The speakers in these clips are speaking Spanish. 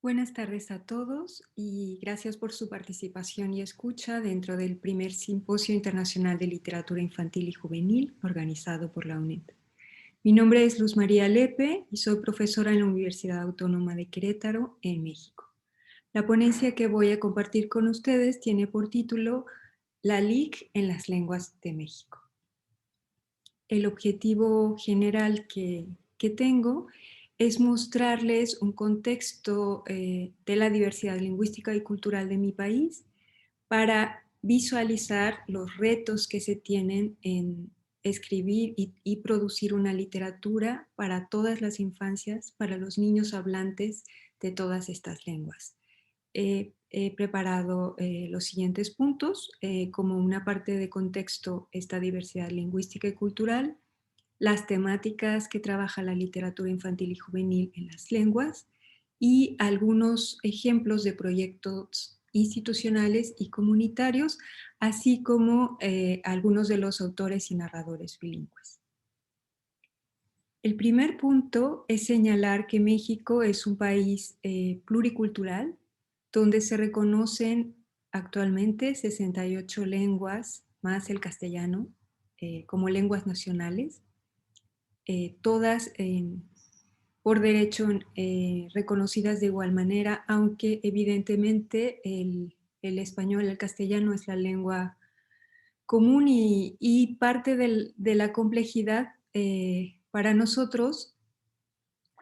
Buenas tardes a todos y gracias por su participación y escucha dentro del primer Simposio Internacional de Literatura Infantil y Juvenil organizado por la UNED. Mi nombre es Luz María Lepe y soy profesora en la Universidad Autónoma de Querétaro, en México. La ponencia que voy a compartir con ustedes tiene por título La LIC en las lenguas de México. El objetivo general que tengo es mostrarles un contexto de la diversidad lingüística y cultural de mi país para visualizar los retos que se tienen en escribir y producir una literatura para todas las infancias, para los niños hablantes de todas estas lenguas. He preparado los siguientes puntos como una parte de contexto, esta diversidad lingüística y cultural, las temáticas que trabaja la literatura infantil y juvenil en las lenguas y algunos ejemplos de proyectos institucionales y comunitarios, así como algunos de los autores y narradores bilingües. El primer punto es señalar que México es un país pluricultural, donde se reconocen actualmente 68 lenguas, más el castellano, como lenguas nacionales, todas por derecho reconocidas de igual manera, aunque evidentemente el español, el castellano es la lengua común y parte de la complejidad para nosotros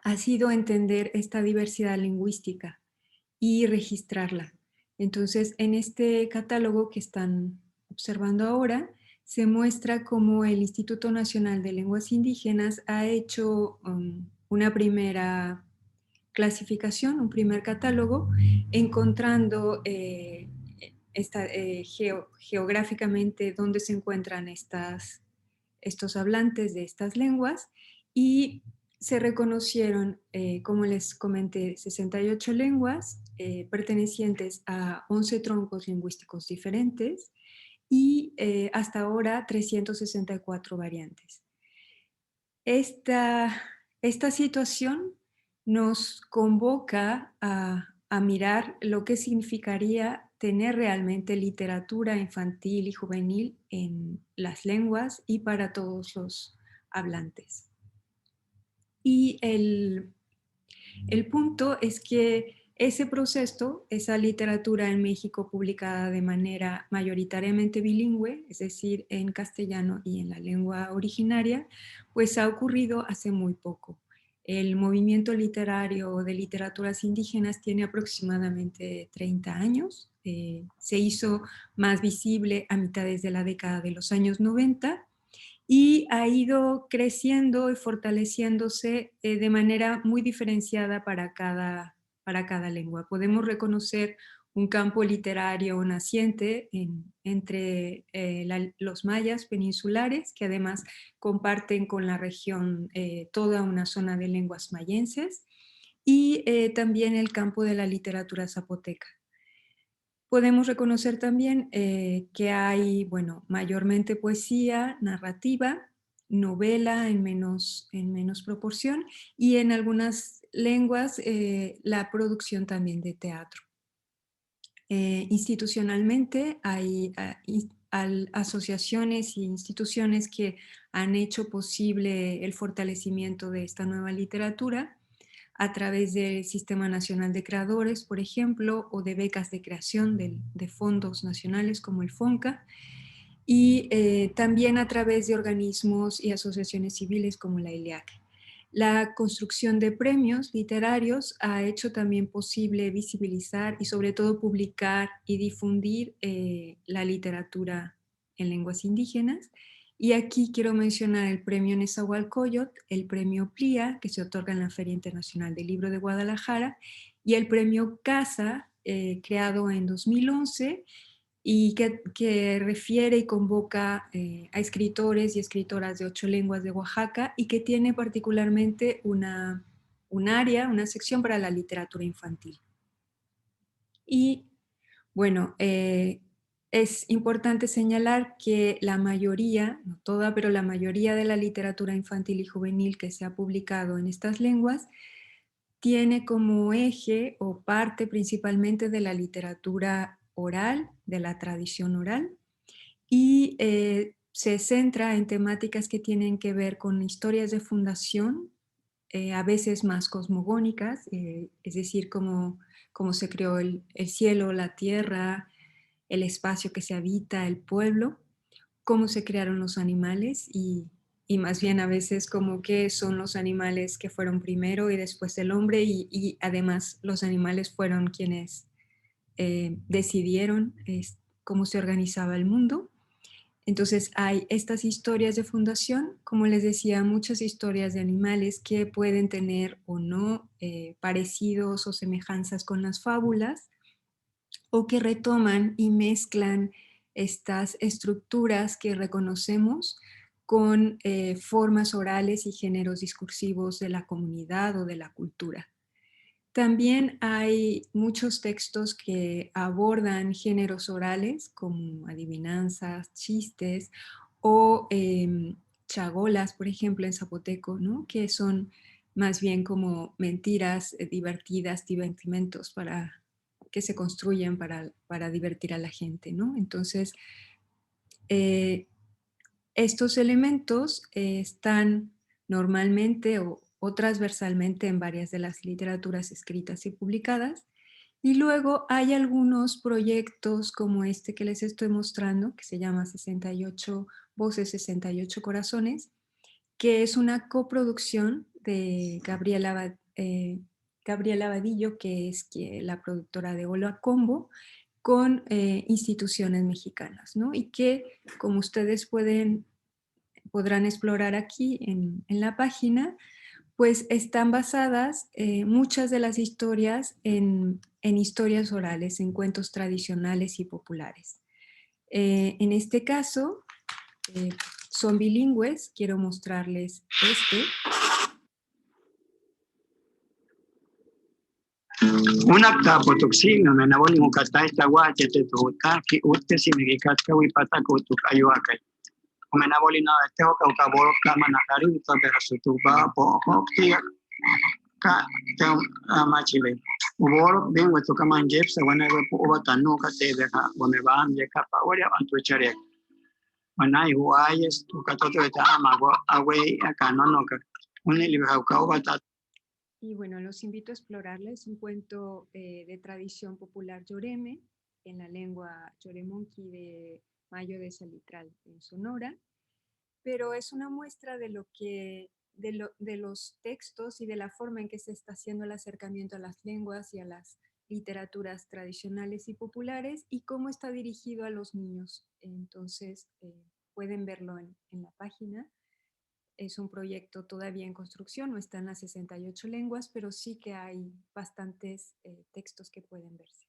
ha sido entender esta diversidad lingüística y registrarla. Entonces, en este catálogo que están observando ahora, se muestra cómo el Instituto Nacional de Lenguas Indígenas ha hecho una primera clasificación, un primer catálogo, encontrando geográficamente dónde se encuentran estos hablantes de estas lenguas y se reconocieron, como les comenté, 68 lenguas pertenecientes a 11 troncos lingüísticos diferentes y hasta ahora 364 variantes. Esta situación nos convoca a mirar lo que significaría tener realmente literatura infantil y juvenil en las lenguas y para todos los hablantes. Y el punto es que ese proceso, esa literatura en México publicada de manera mayoritariamente bilingüe, es decir, en castellano y en la lengua originaria, pues ha ocurrido hace muy poco. El movimiento literario de literaturas indígenas tiene aproximadamente 30 años. Se hizo más visible a mitades de la década de los años 90 y ha ido creciendo y fortaleciéndose de manera muy diferenciada para cada lengua. Podemos reconocer un campo literario naciente entre los mayas peninsulares, que además comparten con la región toda una zona de lenguas mayenses, y también el campo de la literatura zapoteca. Podemos reconocer también que hay, bueno, mayormente poesía, narrativa, novela en menos proporción y en algunas lenguas la producción también de teatro. Institucionalmente hay asociaciones e instituciones que han hecho posible el fortalecimiento de esta nueva literatura a través del Sistema Nacional de Creadores, por ejemplo, o de becas de creación de fondos nacionales como el FONCA, y también a través de organismos y asociaciones civiles como la ILEAC. La construcción de premios literarios ha hecho también posible visibilizar y sobre todo publicar y difundir la literatura en lenguas indígenas. Y aquí quiero mencionar el premio Nezahualcóyotl, el premio PLIA, que se otorga en la Feria Internacional del Libro de Guadalajara, y el premio CASA, creado en 2011, y que refiere y convoca a escritores y escritoras de 8 lenguas de Oaxaca y que tiene particularmente un área, una sección para la literatura infantil. Y bueno, es importante señalar que la mayoría, no toda, pero la mayoría de la literatura infantil y juvenil que se ha publicado en estas lenguas tiene como eje o parte principalmente de la literatura oral, de la tradición oral, y se centra en temáticas que tienen que ver con historias de fundación, a veces más cosmogónicas, es decir, cómo se creó el cielo, la tierra, el espacio que se habita, el pueblo, cómo se crearon los animales y más bien a veces como qué son los animales que fueron primero y después el hombre y además los animales fueron quienes decidieron cómo se organizaba el mundo. Entonces hay estas historias de fundación, como les decía, muchas historias de animales que pueden tener o no parecidos o semejanzas con las fábulas, o que retoman y mezclan estas estructuras que reconocemos con formas orales y géneros discursivos de la comunidad o de la cultura. También hay muchos textos que abordan géneros orales como adivinanzas, chistes o chagolas, por ejemplo, en zapoteco, ¿no? Que son más bien como mentiras divertidas, divertimentos que se construyen para divertir a la gente, ¿no? Entonces, eh, estos elementos están normalmente o transversalmente en varias de las literaturas escritas y publicadas. Y luego hay algunos proyectos como este que les estoy mostrando, que se llama 68 Voces, 68 Corazones, que es una coproducción de Gabriela Vadillo, que es la productora de Hola Combo, con instituciones mexicanas, ¿no? Y que, como ustedes podrán explorar aquí en la página, pues están basadas muchas de las historias en historias orales, en cuentos tradicionales y populares. En este caso, eh, son bilingües, quiero mostrarles este. Una tapotoxina, me naboli mukata esta guache te tuta ki utte simigikatka wipata kutuk ayuakai. Me naboli na este hoka ukaboro kama nakari uta berasutuba po hokti ka te amachile. Uboro ben wetu kama njepsa wana wepu obata no ka te deja bone ban ye kapa wari antu chere. Manai huayes tu katoto eta amago awe akano no ka. Une libe hauka obata. Y bueno, los invito a explorarles un cuento de tradición popular yoreme, en la lengua yoremonqui de Mayo de Salitral, en Sonora, pero es una muestra de de los textos y de la forma en que se está haciendo el acercamiento a las lenguas y a las literaturas tradicionales y populares y cómo está dirigido a los niños. Entonces, pueden verlo en la página. Es un proyecto todavía en construcción, no están las 68 lenguas, pero sí que hay bastantes textos que pueden verse.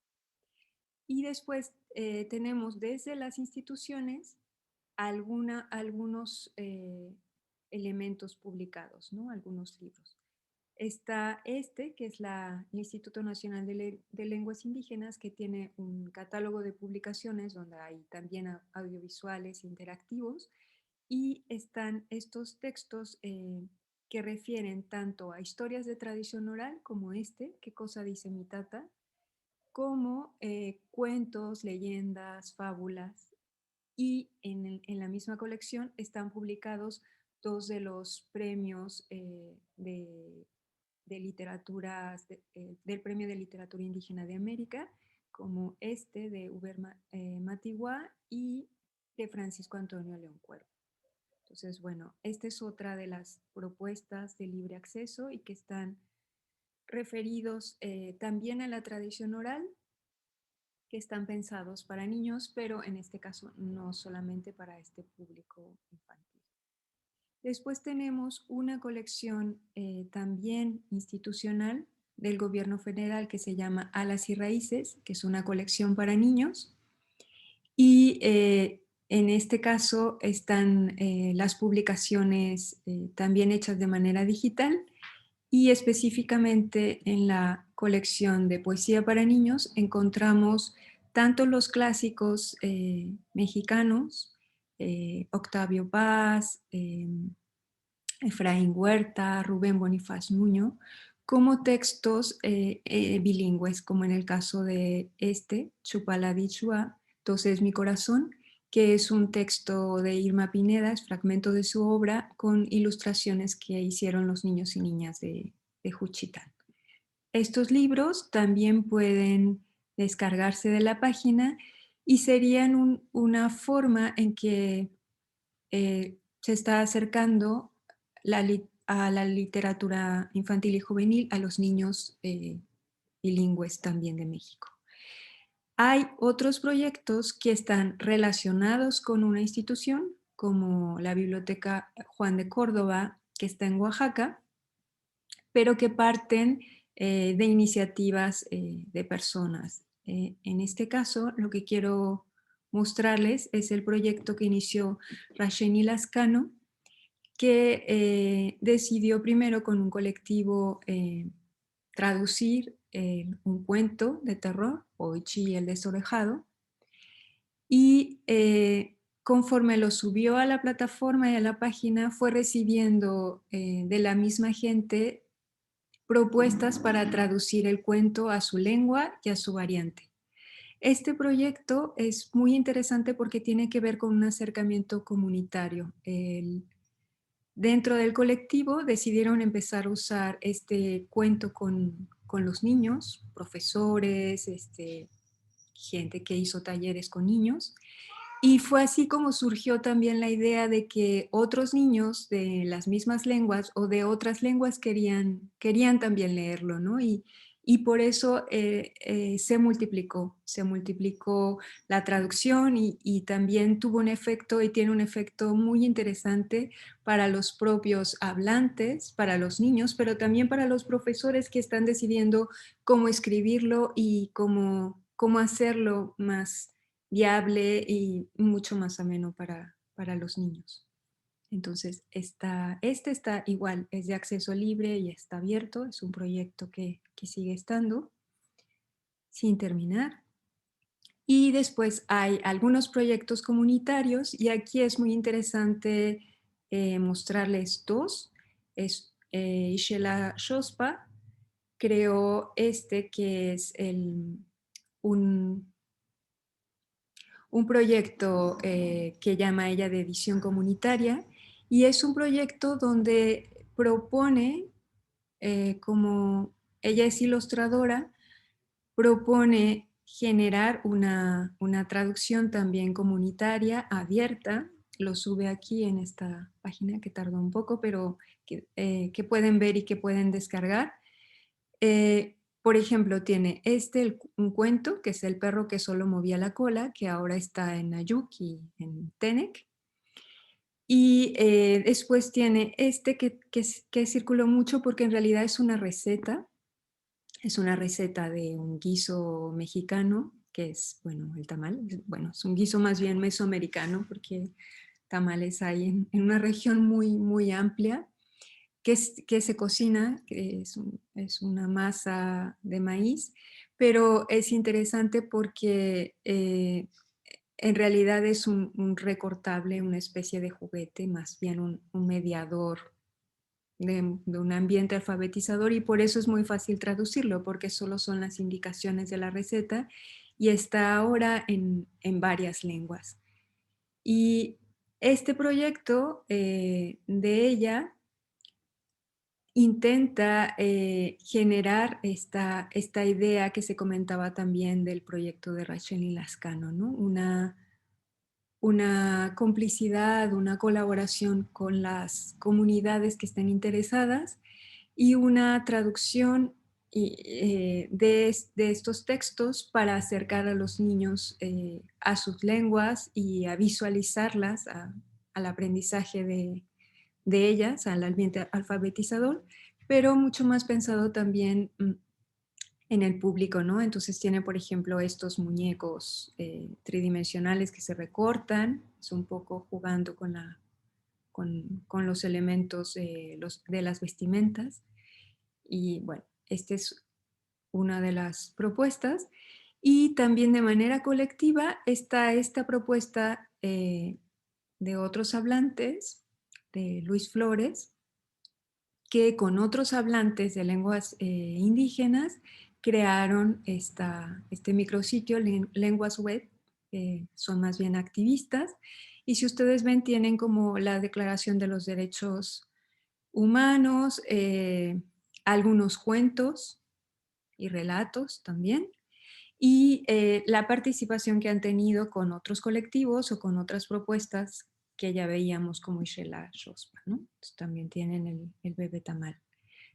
Y después tenemos desde las instituciones algunos elementos publicados, ¿no? Algunos libros. Está que es el Instituto Nacional de Lenguas Indígenas, que tiene un catálogo de publicaciones donde hay también audiovisuales interactivos, y están estos textos que refieren tanto a historias de tradición oral como ¿Qué cosa dice mi tata?, como cuentos, leyendas, fábulas. Y en la misma colección están publicados dos de los premios de literaturas, del Premio de Literatura Indígena de América, como de Uber Matiguá y de Francisco Antonio León Cuervo. Entonces, bueno, esta es otra de las propuestas de libre acceso y que están referidos también a la tradición oral, que están pensados para niños, pero en este caso no solamente para este público infantil. Después tenemos una colección también institucional del gobierno federal que se llama Alas y Raíces, que es una colección para niños. Y en este caso están las publicaciones también hechas de manera digital y específicamente en la colección de poesía para niños encontramos tanto los clásicos mexicanos, Octavio Paz, Efraín Huerta, Rubén Bonifaz Nuño, como textos bilingües, como en el caso de Chupala Dichua, Entonces es mi corazón, que es un texto de Irma Pineda, es fragmento de su obra, con ilustraciones que hicieron los niños y niñas de Juchitán. Estos libros también pueden descargarse de la página y serían una forma en que se está acercando a la literatura infantil y juvenil a los niños bilingües también de México. Hay otros proyectos que están relacionados con una institución, como la Biblioteca Juan de Córdoba, que está en Oaxaca, pero que parten de iniciativas de personas. En este caso, lo que quiero mostrarles es el proyecto que inició Rasheni Lascano, que decidió primero con un colectivo traducir un cuento de terror, Oichi el desorejado, y conforme lo subió a la plataforma y a la página, fue recibiendo de la misma gente propuestas para traducir el cuento a su lengua y a su variante. Este proyecto es muy interesante porque tiene que ver con un acercamiento comunitario. Dentro del colectivo decidieron empezar a usar este cuento con los niños, profesores, gente que hizo talleres con niños. Y fue así como surgió también la idea de que otros niños de las mismas lenguas o de otras lenguas querían también leerlo, ¿no? Y por eso se multiplicó la traducción y también tuvo un efecto y tiene un efecto muy interesante para los propios hablantes, para los niños, pero también para los profesores que están decidiendo cómo escribirlo y cómo hacerlo más viable y mucho más ameno para los niños. Entonces, este está igual, es de acceso libre y está abierto, es un proyecto que sigue estando sin terminar. Y después hay algunos proyectos comunitarios y aquí es muy interesante mostrarles dos. Es Ishela Shospa creó que es un, un proyecto que llama ella de edición comunitaria y es un proyecto donde propone, como ella es ilustradora, propone generar una traducción también comunitaria abierta. Lo sube aquí en esta página que tardó un poco, pero que pueden ver y que pueden descargar. Por ejemplo, tiene un cuento, que es El perro que solo movía la cola, que ahora está en Ayuk y en Tenec. Y después tiene que circuló mucho porque en realidad es una receta de un guiso mexicano, que es, bueno, el tamal. Bueno, es un guiso más bien mesoamericano porque tamales hay en una región muy, muy amplia que se cocina, que es una masa de maíz, pero es interesante porque en realidad es un recortable, una especie de juguete, más bien un mediador de un ambiente alfabetizador y por eso es muy fácil traducirlo, porque solo son las indicaciones de la receta y está ahora en varias lenguas. Y este proyecto de ella intenta generar esta idea que se comentaba también del proyecto de Rachel Lascano, ¿no? Una complicidad, una colaboración con las comunidades que estén interesadas y una traducción de estos textos para acercar a los niños a sus lenguas y a visualizarlas, al aprendizaje de ellas, al ambiente alfabetizador, pero mucho más pensado también en el público, ¿no? Entonces tiene, por ejemplo, estos muñecos tridimensionales que se recortan, es un poco jugando con los elementos de las vestimentas. Y bueno, esta es una de las propuestas. Y también de manera colectiva está esta propuesta de otros hablantes, de Luis Flores, que con otros hablantes de lenguas indígenas crearon este micrositio, Lenguas Web, son más bien activistas, y si ustedes ven tienen como la Declaración de los Derechos Humanos, algunos cuentos y relatos también, y la participación que han tenido con otros colectivos o con otras propuestas que ya veíamos como Ishela Shospa, ¿no? Entonces, también tienen el bebé tamal.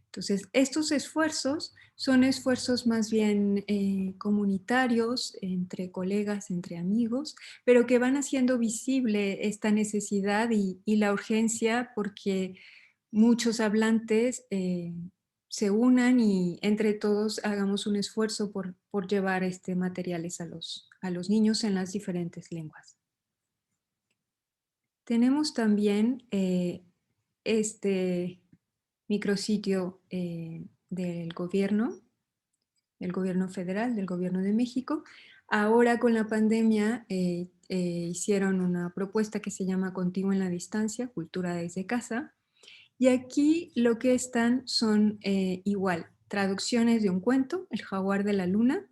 Entonces, estos esfuerzos son esfuerzos más bien comunitarios, entre colegas, entre amigos, pero que van haciendo visible esta necesidad y la urgencia porque muchos hablantes se unan y entre todos hagamos un esfuerzo por llevar materiales a los niños en las diferentes lenguas. Tenemos también este micrositio del gobierno federal, del gobierno de México. Ahora con la pandemia hicieron una propuesta que se llama Contigo en la Distancia, Cultura desde Casa. Y aquí lo que están son igual, traducciones de un cuento, El jaguar de la luna,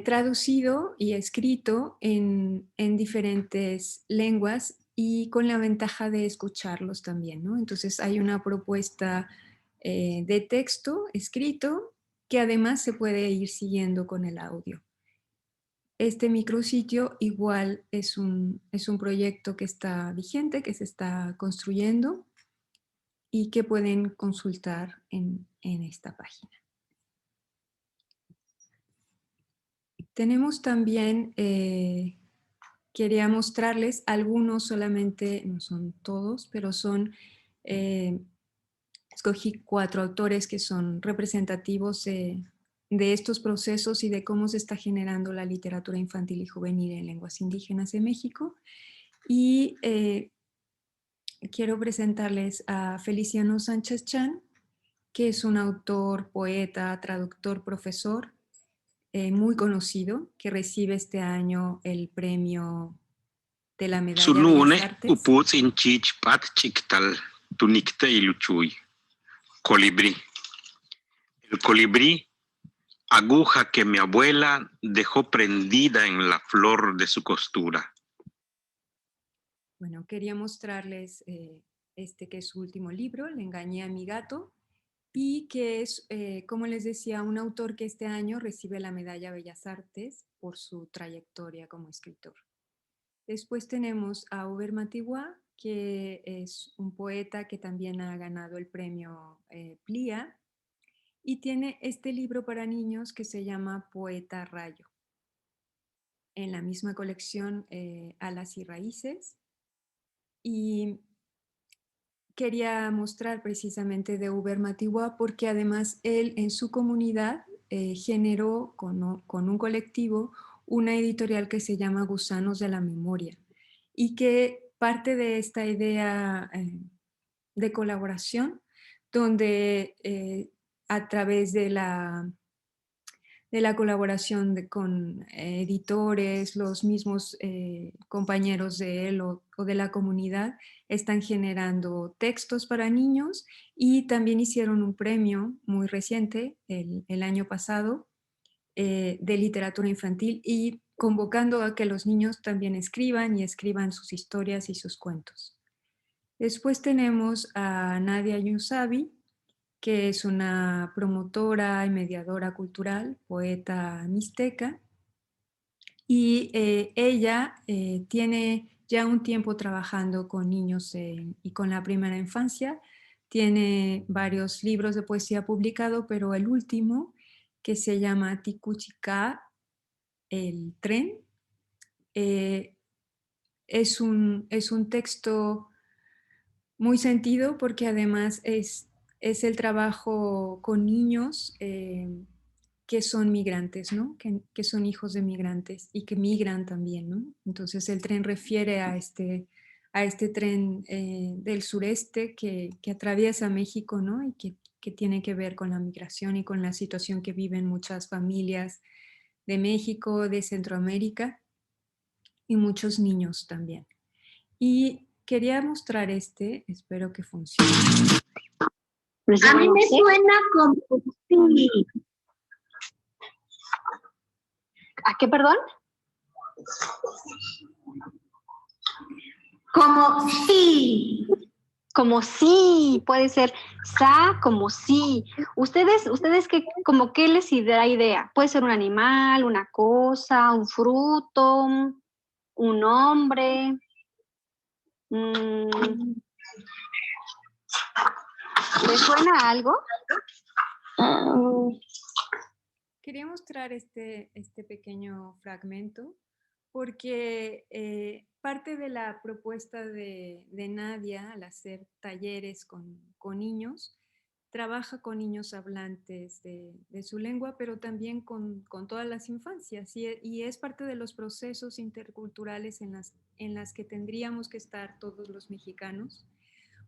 traducido y escrito en diferentes lenguas y con la ventaja de escucharlos también, ¿no? Entonces hay una propuesta de texto escrito que además se puede ir siguiendo con el audio. Este micrositio igual es un proyecto que está vigente, que se está construyendo y que pueden consultar en esta página. Tenemos también, quería mostrarles algunos solamente, no son todos, pero son, escogí 4 autores que son representativos de estos procesos y de cómo se está generando la literatura infantil y juvenil en lenguas indígenas en México. Y quiero presentarles a Feliciano Sánchez Chan, que es un autor, poeta, traductor, profesor, muy conocido, que recibe este año el premio de la Medalla Bellas Sunune Artes. uput inchich pat chiktal tunikte iluchuy. Colibrí. El colibrí, aguja que mi abuela dejó prendida en la flor de su costura. Bueno, quería mostrarles este que es su último libro, Le engañé a mi gato, y que es, como les decía, un autor que este año recibe la Medalla Bellas Artes por su trayectoria como escritor. Después tenemos a Uber Matiwa, que es un poeta que también ha ganado el premio Plia, y tiene este libro para niños que se llama Poeta Rayo. En la misma colección, Alas y Raíces. Y quería mostrar precisamente de Uber Matiwa porque además él en su comunidad generó con un colectivo una editorial que se llama Gusanos de la Memoria y que parte de esta idea de colaboración donde a través de la colaboración con editores, los mismos compañeros de él o de la comunidad están generando textos para niños y también hicieron un premio muy reciente, el año pasado, de literatura infantil y convocando a que los niños también escriban y escriban sus historias y sus cuentos. Después tenemos a Nadia Yusabi, que es una promotora y mediadora cultural, poeta mixteca, y ella tiene ya un tiempo trabajando con niños y con la primera infancia. Tiene varios libros de poesía publicados, pero el último, que se llama Tikuchika, el tren, es un texto muy sentido porque además es el trabajo con niños que son migrantes, ¿no? Que son hijos de migrantes y que migran también, ¿no? Entonces el tren refiere a este tren del sureste que atraviesa México, ¿no? Y que tiene que ver con la migración y con la situación que viven muchas familias de México, de Centroamérica y muchos niños también. Y quería mostrar espero que funcione. A mí me suena como sí. ¿A qué, perdón? Como sí. Como sí, puede ser sa, como sí. Ustedes como qué les da idea. Puede ser un animal, una cosa, un fruto, un hombre. ¿Les suena algo? Quería mostrar este pequeño fragmento porque parte de la propuesta de Nadia al hacer talleres con niños, trabaja con niños hablantes de su lengua, pero también con todas las infancias, y es parte de los procesos interculturales en las que tendríamos que estar todos los mexicanos,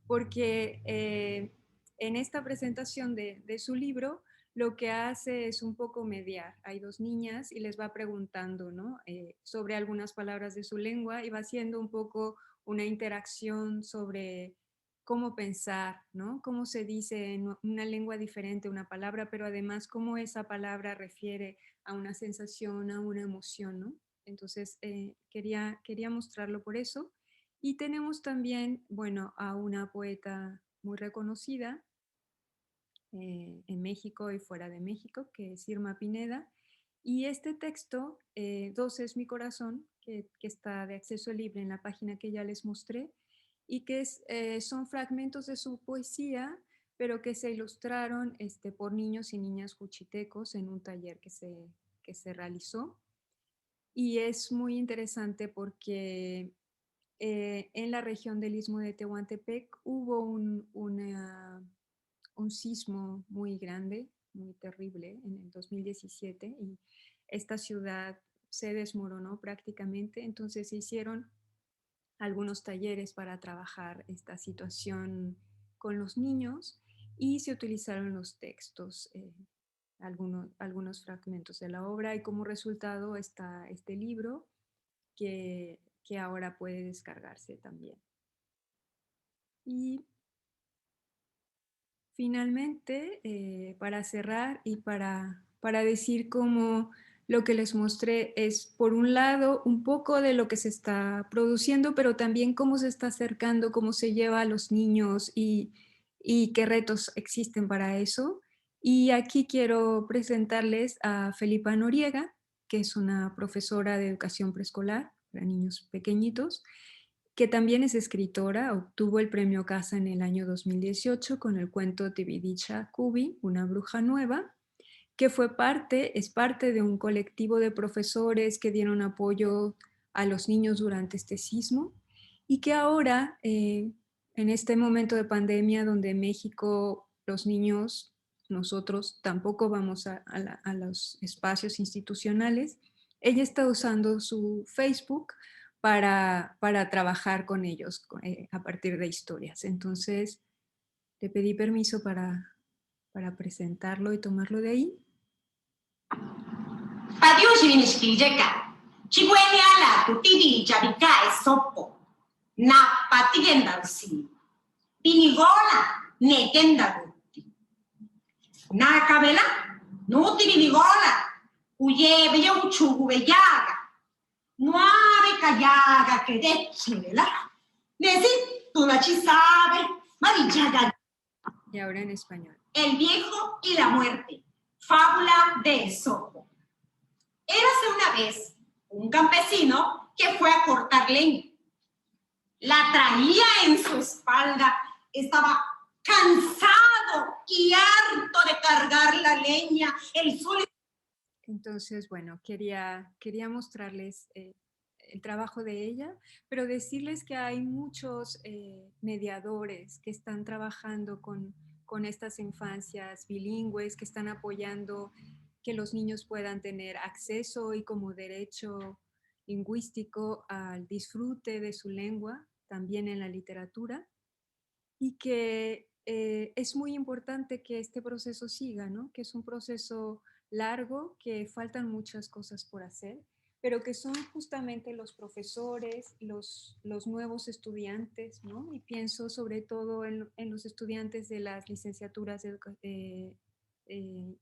porque en esta presentación de su libro lo que hace es un poco mediar. Hay dos niñas y les va preguntando, ¿no? Sobre algunas palabras de su lengua, y va haciendo un poco una interacción sobre cómo pensar, ¿no? Cómo se dice en una lengua diferente una palabra, pero además cómo esa palabra refiere a una sensación, a una emoción, ¿no? Entonces quería mostrarlo por eso. Y tenemos también, bueno, a una poeta muy reconocida en México y fuera de México, que es Irma Pineda. Y este texto, Dos es mi corazón, que está de acceso libre en la página que ya les mostré, y que son fragmentos de su poesía, pero que se ilustraron por niños y niñas juchitecos en un taller que se realizó. Y es muy interesante porque en la región del Istmo de Tehuantepec hubo un sismo muy grande, muy terrible en el 2017, y esta ciudad se desmoronó prácticamente. Entonces se hicieron algunos talleres para trabajar esta situación con los niños y se utilizaron los textos, algunos fragmentos de la obra, y como resultado está este libro que ahora puede descargarse también. Y finalmente, para cerrar y para decir cómo lo que les mostré es, por un lado, un poco de lo que se está produciendo, pero también cómo se está acercando, cómo se lleva a los niños y qué retos existen para eso. Y aquí quiero presentarles a Felipa Noriega, que es una profesora de educación preescolar para niños pequeñitos, que también es escritora. Obtuvo el premio Casa en el año 2018 con el cuento Tibidicha Kubi, una bruja nueva, que es parte de un colectivo de profesores que dieron apoyo a los niños durante este sismo, y que ahora, en este momento de pandemia donde en México los niños, nosotros tampoco vamos a los espacios institucionales, ella está usando su Facebook para trabajar con ellos a partir de historias. Entonces, le pedí permiso para presentarlo y tomarlo de ahí. Padiushi Shkijeka. Chigueniala, Tutidi, Jabika, Sopo. Na Patigendalsi. Pinigola, Nekendaguti. Na Cabela, Nuti Pinigola. Uye, Bella Uchugu, Bellaga. Nuave Callaga, que decimela. Nesi, tú la chisabe, Marichaga. Y ahora en español. El viejo y la muerte. Fábula de Esopo. Érase una vez un campesino que fue a cortar leña. La traía en su espalda. Estaba cansado y harto de cargar la leña. El sol. Entonces, bueno, quería mostrarles el trabajo de ella, pero decirles que hay muchos mediadores que están trabajando con estas infancias bilingües, que están apoyando que los niños puedan tener acceso y como derecho lingüístico al disfrute de su lengua, también en la literatura, y que es muy importante que este proceso siga, ¿no? Que es un proceso largo, que faltan muchas cosas por hacer, pero que son justamente los profesores, los nuevos estudiantes, ¿no? Y pienso sobre todo en los estudiantes de las licenciaturas de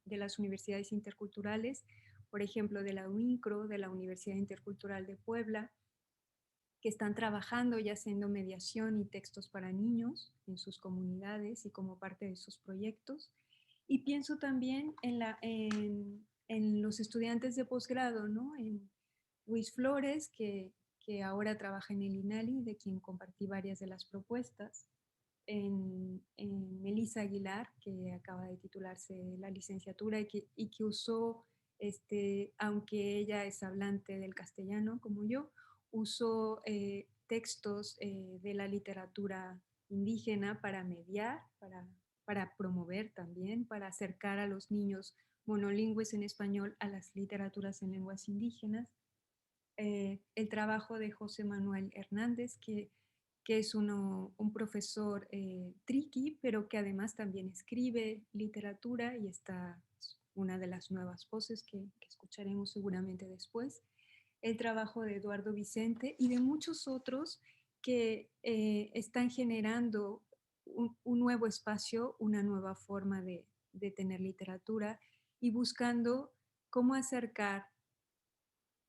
las universidades interculturales, por ejemplo, de la UINCRO, de la Universidad Intercultural de Puebla, que están trabajando y haciendo mediación y textos para niños en sus comunidades y como parte de sus proyectos. Y pienso también en los estudiantes de posgrado, ¿no? En Luis Flores, que ahora trabaja en el INALI, de quien compartí varias de las propuestas, en Melissa Aguilar, que acaba de titularse la licenciatura y que usó, aunque ella es hablante del castellano como yo, usó textos de la literatura indígena para mediar, para promover también, para acercar a los niños monolingües en español a las literaturas en lenguas indígenas. El trabajo de José Manuel Hernández, que es un profesor triqui, pero que además también escribe literatura y está una de las nuevas voces que escucharemos seguramente después. El trabajo de Eduardo Vicente y de muchos otros que están generando un nuevo espacio, una nueva forma de tener literatura y buscando cómo acercar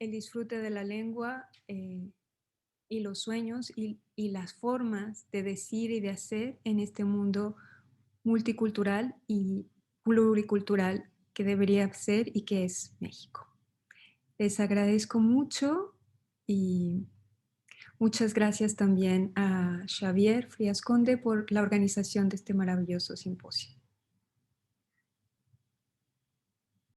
el disfrute de la lengua y los sueños y las formas de decir y de hacer en este mundo multicultural y pluricultural que debería ser y que es México. Les agradezco mucho y muchas gracias también a Xavier Frías Conde por la organización de este maravilloso simposio.